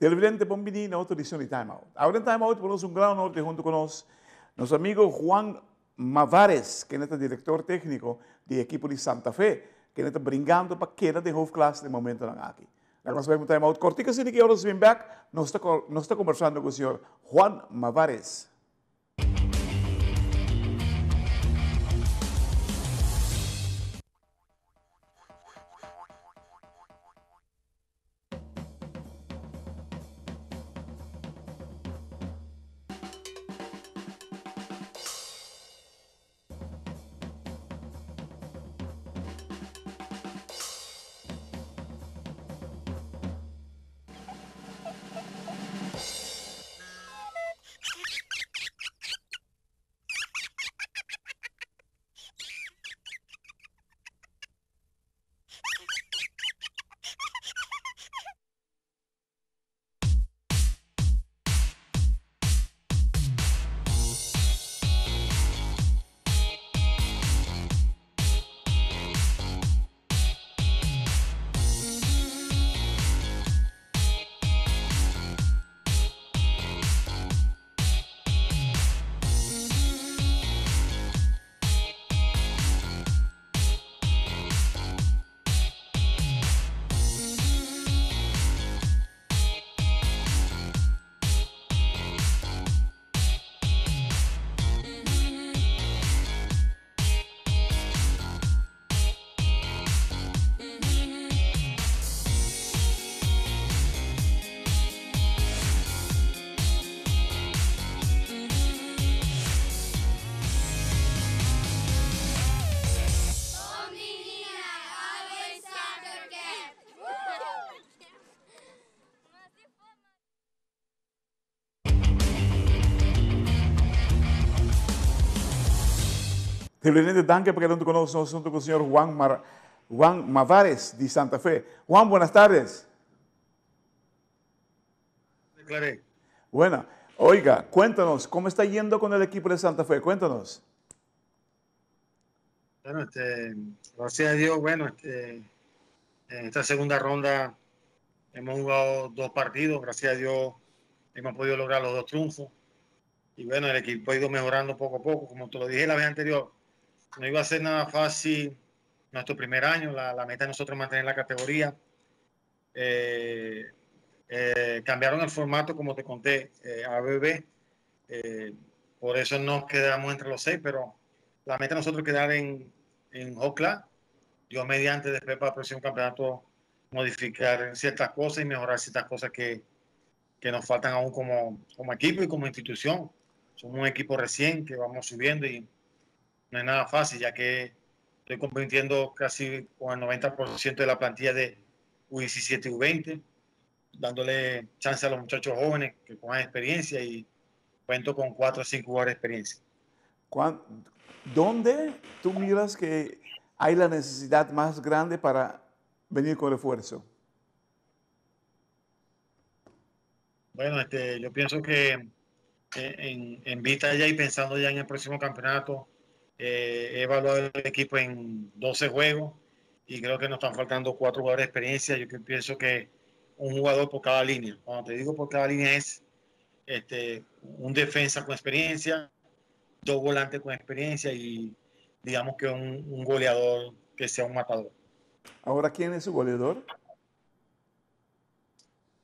Televidente, bambini, outra edição de Time Out. Agora em Time Out, temos um grande honor junto conosco, nosso amigo Juan Mavares, que é o diretor técnico do equipo de Santa Fe, que está brincando para queda de hoofdklasse no momento aqui. Nós vamos Time Out cortica, assim que horas vem back, nós estamos conversando com o senhor Juan Mavares. Televidente, danke por quedando conosco junto con el señor Juan Mavares de Santa Fe. Juan, buenas tardes. Declaré. Bueno, oiga, cuéntanos, ¿cómo está yendo con el equipo de Santa Fe? Cuéntanos. Bueno, gracias a Dios, bueno, en esta segunda ronda hemos jugado 2 partidos, gracias a Dios hemos podido lograr los 2 triunfos. Y bueno, el equipo ha ido mejorando poco a poco, como te lo dije la vez anterior, no iba a ser nada fácil nuestro primer año, la meta de nosotros es mantener la categoría. Cambiaron el formato, como te conté, a ABB, por eso nos quedamos entre los 6, pero la meta de nosotros es quedar en Oakland. Dios mediante, después para el próximo campeonato modificar ciertas cosas y mejorar ciertas cosas que nos faltan aún como equipo y como institución. Somos un equipo recién que vamos subiendo y no es nada fácil, ya que estoy compitiendo casi con el 90% de la plantilla de U17 y U20, dándole chance a los muchachos jóvenes que cojan experiencia, y cuento con 4 o 5 jugadores de experiencia. ¿Dónde tú miras que hay la necesidad más grande para venir con refuerzo? Bueno, yo pienso que en vista ya y pensando ya en el próximo campeonato, he evaluado el equipo en 12 juegos y creo que nos están faltando 4 jugadores de experiencia. Yo pienso que un jugador por cada línea. Cuando te digo por cada línea es un defensa con experiencia, 2 volantes con experiencia y digamos que un goleador que sea un matador. Ahora, ¿quién es su goleador?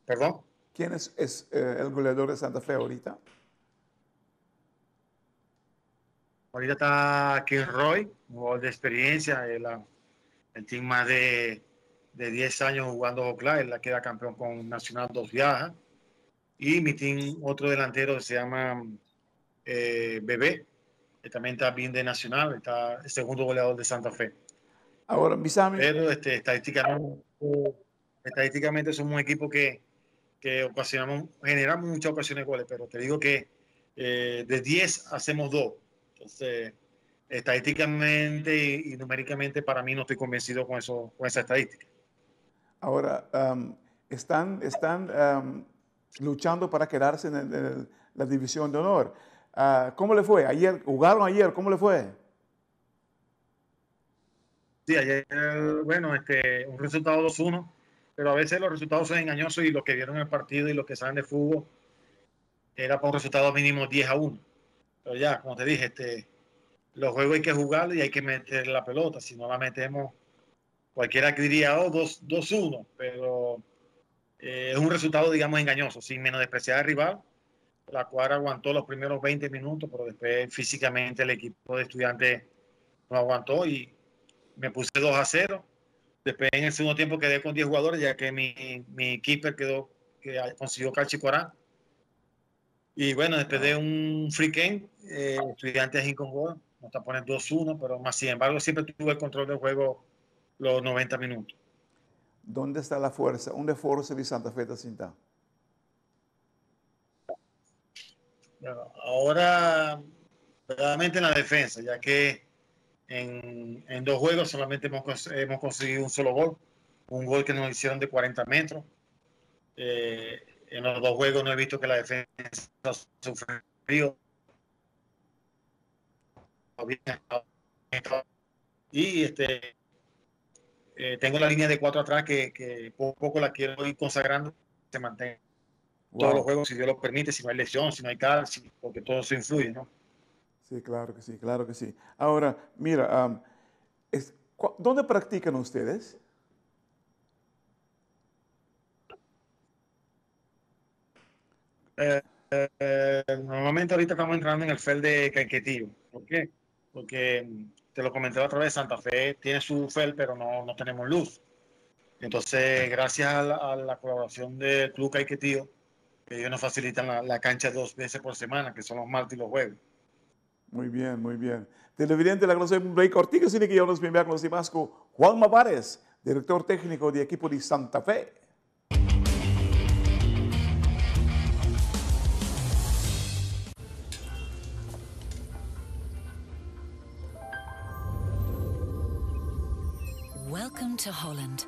¿Perdón? ¿Quién es el goleador de Santa Fe ahorita? Ahorita está King Roy, un jugador de experiencia, el team más de 10 años jugando Oakland, él la queda campeón con Nacional 2 viajas. Y mi team, otro delantero que se llama Bebé, que también está bien de Nacional, está el segundo goleador de Santa Fe. Ahora, pero estadísticamente somos un equipo que generamos muchas ocasiones de goles, pero te digo que de 10 hacemos 2. Entonces, estadísticamente y numéricamente para mí no estoy convencido con esa estadística. Ahora, están luchando para quedarse en la división de honor. ¿Cómo le fue? ¿Jugaron ayer? ¿Cómo le fue? Sí, ayer, bueno, un resultado 2-1. pero a veces los resultados son engañosos y lo que vieron en el partido y lo que saben de fútbol era para un resultado mínimo 10-1. Pero ya, como te dije, los juegos hay que jugarlos y hay que meter la pelota. Si no la metemos, cualquiera que diría, oh, 2-1, pero es un resultado, digamos, engañoso, sin menospreciar al rival. La cuadra aguantó los primeros 20 minutos, pero después físicamente el equipo de Estudiantes no aguantó y me puse 2-0. Después en el segundo tiempo quedé con 10 jugadores, ya que mi keeper consiguió Calchicorán. Y bueno, después de un free game, Estudiantes in con gol, nos está poniendo 2-1, pero más sin embargo siempre tuve el control del juego los 90 minutos. ¿Dónde está la fuerza? ¿Dónde forza de Santa Fe está? Bueno, ahora, verdaderamente en la defensa, ya que en 2 juegos solamente hemos conseguido un solo gol, un gol que nos hicieron de 40 metros. En los 2 juegos no he visto que la defensa sufrió. Y tengo la línea de 4 atrás que poco a poco la quiero ir consagrando, se mantenga todos los Wow. juegos, si Dios lo permite, si no hay lesión, si no hay cárcel, porque todo eso influye, ¿no? Sí, claro que sí, claro que sí. Ahora, mira, ¿dónde practican ustedes? Normalmente ahorita estamos entrando en el FEL de Caiquetío. ¿Por qué? Porque te lo comenté otra vez, Santa Fe tiene su FEL, pero no tenemos luz. Entonces, gracias a la colaboración del Club Caiquetío, ellos nos facilitan la cancha 2 veces por semana, que son los martes y los jueves. Muy bien, muy bien. Televidente, la conoce un break cortico, sin que yo nos enviamos los demás con Juan Mavares, director técnico de equipo de Santa Fe. Welcome to Holland.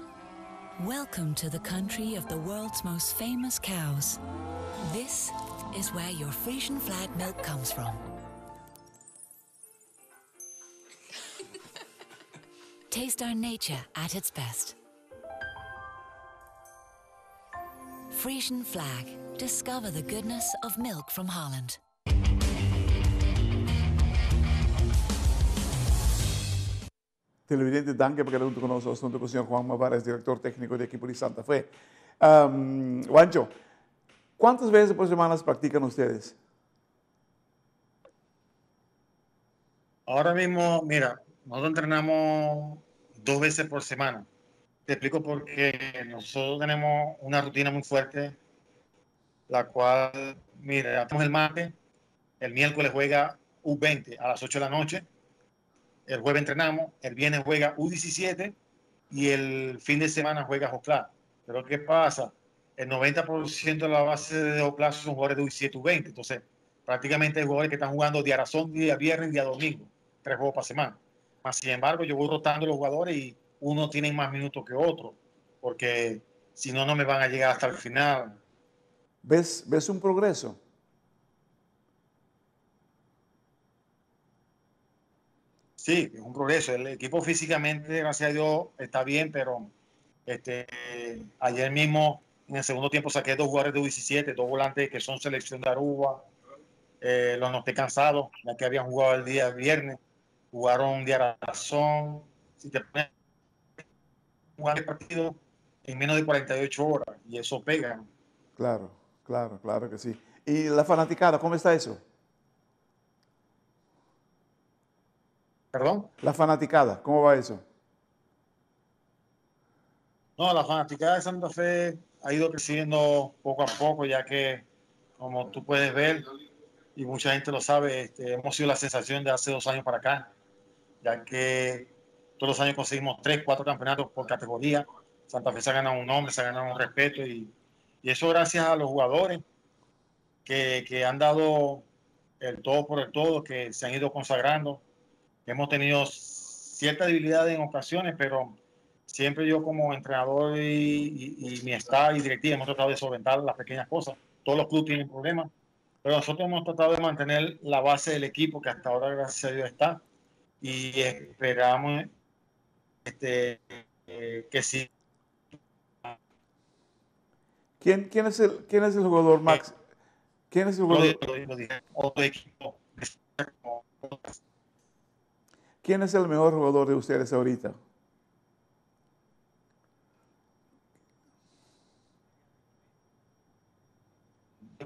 Welcome to the country of the world's most famous cows. This is where your Frisian flag milk comes from. Taste our nature at its best. Frisian flag. Discover the goodness of milk from Holland. Televidente, danke por quedar con nosotros, junto con el señor Juan Mavares, director técnico de equipo de Santa Fe. Juancho, ¿cuántas veces por semana practican ustedes? Ahora mismo, mira, nosotros entrenamos 2 veces por semana. Te explico porque nosotros tenemos una rutina muy fuerte, la cual, mira, hacemos el martes, el miércoles juega U20 a las 8 de la noche, el jueves entrenamos, el viernes juega U17 y el fin de semana juega Joclá. Pero ¿qué pasa? El 90% de la base de Joclá son jugadores de U17, U20. Entonces, prácticamente hay jugadores que están jugando día razón, día viernes, día domingo. 3 juegos para semana. Mas, sin embargo, yo voy rotando los jugadores y uno tiene más minutos que otro, porque si no, no me van a llegar hasta el final. ¿Ves un progreso? Sí, es un progreso. El equipo físicamente, gracias a Dios, está bien, pero ayer mismo, en el segundo tiempo, saqué 2 jugadores de U17, 2 volantes que son selección de Aruba. Los noté cansados, ya que habían jugado el día viernes, jugaron día razón. Si te pones a jugar el partido en menos de 48 horas, y eso pega. Claro, claro, claro que sí. ¿Y la fanaticada, cómo está eso? ¿Perdón? La fanaticada, ¿cómo va eso? No, la fanaticada de Santa Fe ha ido creciendo poco a poco, ya que, como tú puedes ver, y mucha gente lo sabe, hemos sido la sensación de hace 2 años para acá, ya que todos los años conseguimos 3, 4 campeonatos por categoría. Santa Fe se ha ganado un nombre, se ha ganado un respeto, y eso gracias a los jugadores que han dado el todo por el todo, que se han ido consagrando. Hemos tenido cierta debilidad en ocasiones, pero siempre yo como entrenador y mi staff y directiva hemos tratado de solventar las pequeñas cosas. Todos los clubes tienen problemas, pero nosotros hemos tratado de mantener la base del equipo que hasta ahora, gracias a Dios, está. Y esperamos que sí. ¿Quién es el jugador Max? ¿Quién es el jugador? Lo dije, otro equipo. ¿Quién es el mejor jugador de ustedes ahorita?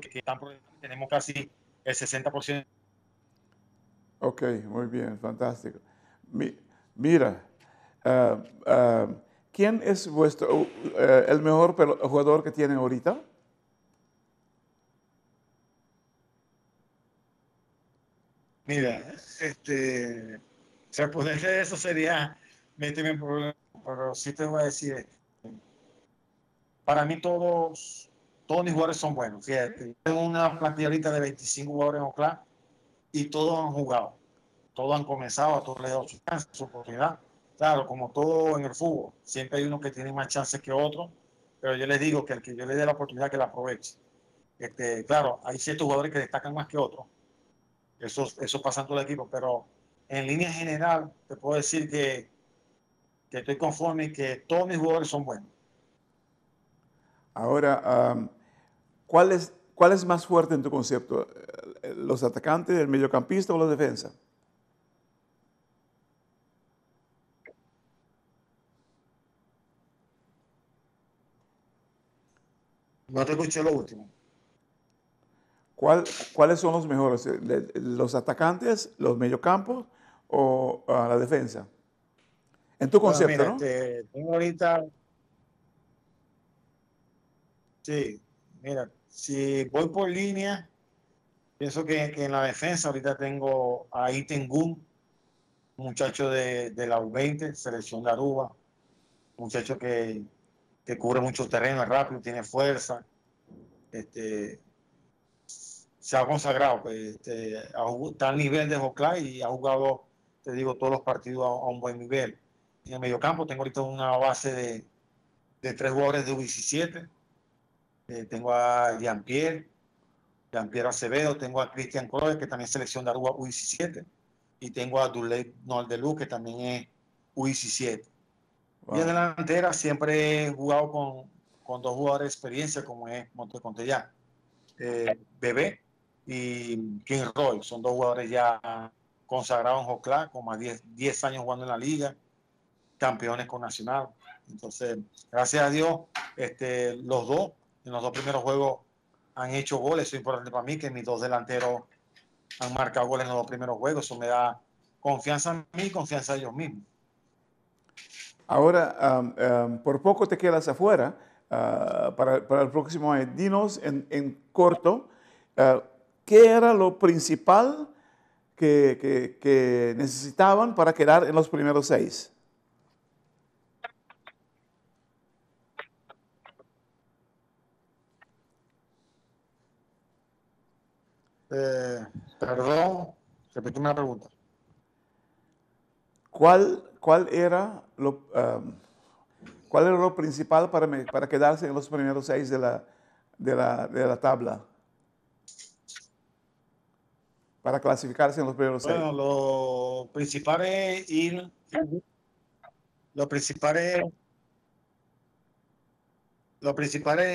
Que están tenemos casi el 60%. Ok, muy bien, fantástico. Mira, ¿quién es el mejor jugador que tienen ahorita? Mira, responderle de eso sería meterme en problemas, pero sí te voy a decir, para mí todos mis jugadores son buenos. Fíjate, tengo una plantilla ahorita de 25 jugadores en Oakland y todos han jugado, todos han comenzado, a todos les he dado su chance, su oportunidad. Claro, como todo en el fútbol, siempre hay uno que tiene más chances que otro, pero yo les digo que el que yo le dé la oportunidad que la aproveche. Claro, hay ciertos jugadores que destacan más que otros, eso pasa en todo el equipo, pero en línea general te puedo decir que estoy conforme y que todos mis jugadores son buenos. Ahora, ¿cuál es más fuerte en tu concepto? ¿Los atacantes, el mediocampista o la defensa? No te escuché lo último. ¿Cuáles son los mejores? ¿Los atacantes, los mediocampos o la defensa? En tu Bueno, concepto, mira, ¿no? tengo ahorita, sí, mira, si voy por línea, pienso que en la defensa ahorita tengo a Itengun, un muchacho de la U20, selección de Aruba, un muchacho que cubre mucho terreno, es rápido, tiene fuerza, se ha consagrado, pues, está al nivel de Joclá y ha jugado, te digo, todos los partidos a un buen nivel. En el mediocampo tengo ahorita una base de 3 jugadores de U17. Tengo a Jean-Pierre Acevedo, tengo a Cristian Croix, que también es selección de Aruba U17, y tengo a Duley Nordeluz, que también es U17. Wow. Y en delantera siempre he jugado con 2 jugadores de experiencia, como te conté ya, Bebé y King Roy. Son 2 jugadores ya consagrados en Joclá, con más 10 años jugando en la liga, campeones con Nacional. Entonces, gracias a Dios, los dos, en los 2 primeros juegos han hecho goles. Eso es importante para mí, que mis 2 delanteros han marcado goles en los 2 primeros juegos. Eso me da confianza a mí y confianza a ellos mismos. Ahora, por poco te quedas afuera para el próximo año. Dinos en corto, ¿qué era lo principal que necesitaban para quedar en los primeros 6? Perdón, repíteme la pregunta. ¿Cuál era lo principal para quedarse en los primeros 6 de la tabla? Para clasificarse en los primeros 6. Bueno, lo principal es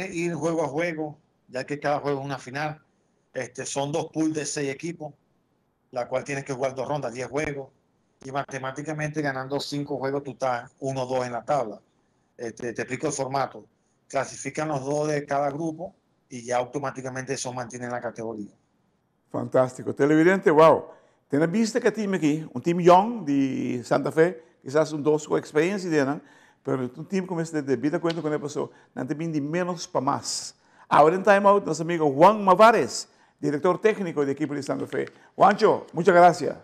ir juego a juego, ya que cada juego es una final. Son 2 pools de 6 equipos, la cual tienes que jugar 2 rondas, 10 juegos, y matemáticamente ganando 5 juegos tú estás 1-2 en la tabla. Te explico el formato. Clasifican los 2 de cada grupo y ya automáticamente eso mantiene la categoría. Fantástico. Televidente, wow. Tienes visto que time aqui, time young de Santa Fe, quizás 2 com experiência dele, pero time como este de vida cuenta con eso, não tem de menos para más. Ahora en timeout, nuestro amigo Juan Mavares, director técnico del equipo de Santa Fe. Juancho, muchas gracias.